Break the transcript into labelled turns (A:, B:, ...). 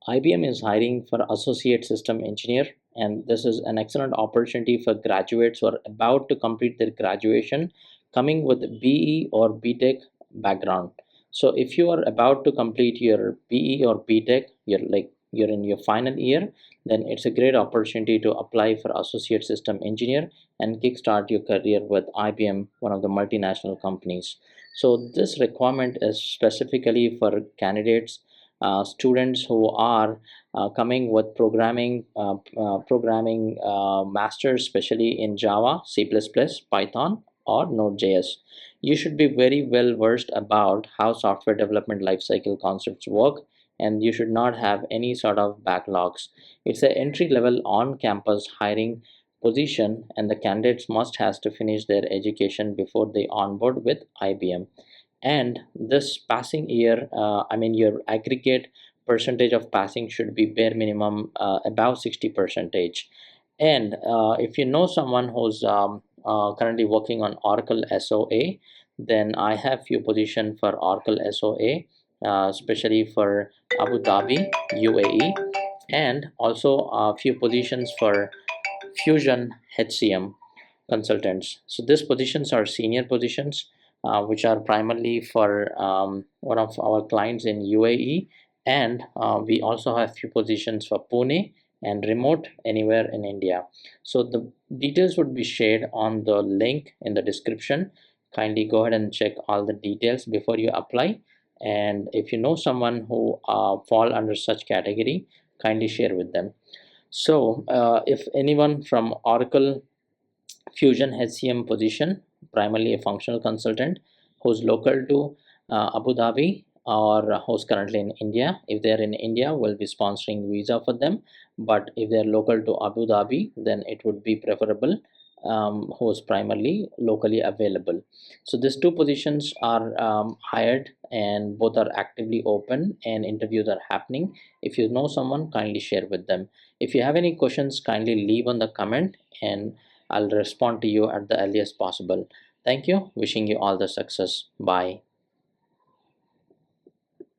A: IBM is hiring for associate system engineer, and this is an excellent opportunity for graduates who are about to complete their graduation coming with BE or B.Tech background. So if you are about to complete your BE or B.Tech, you're in your final year, then it's a great opportunity to apply for associate system engineer and kickstart your career with IBM, one of the multinational companies. So this requirement is specifically for candidates, students who are coming with programming masters, especially in Java, C++, Python, or Node.js. You should be very well versed about how software development lifecycle concepts work, and you should not have any sort of backlogs. It's an entry level on campus hiring position, and the candidates must has to finish their education before they onboard with IBM. And this passing year, your aggregate percentage of passing should be bare minimum above 60 percentage. And if you know someone who's currently working on Oracle SOA, then I have few position for Oracle SOA, especially for Abu Dhabi, UAE, and also a few positions for Fusion HCM consultants. So these positions are senior positions, which are primarily for one of our clients in UAE, and we also have few positions for Pune and remote anywhere in India. So the details would be shared on the link in the description. Kindly go ahead and check all the details before you apply. And if you know someone who fall under such category, kindly share with them. So if anyone from Oracle Fusion HCM position, primarily a functional consultant who's local to Abu Dhabi or who's currently in India. If they're in India, we'll be sponsoring visa for them. But if they're local to Abu Dhabi, then it would be preferable who's primarily locally available. So these two positions are hired, and both are actively open and interviews are happening. If you know someone, kindly share with them. If you have any questions, kindly leave on the comment, and I'll respond to you at the earliest possible. Thank you. Wishing you all the success. Bye.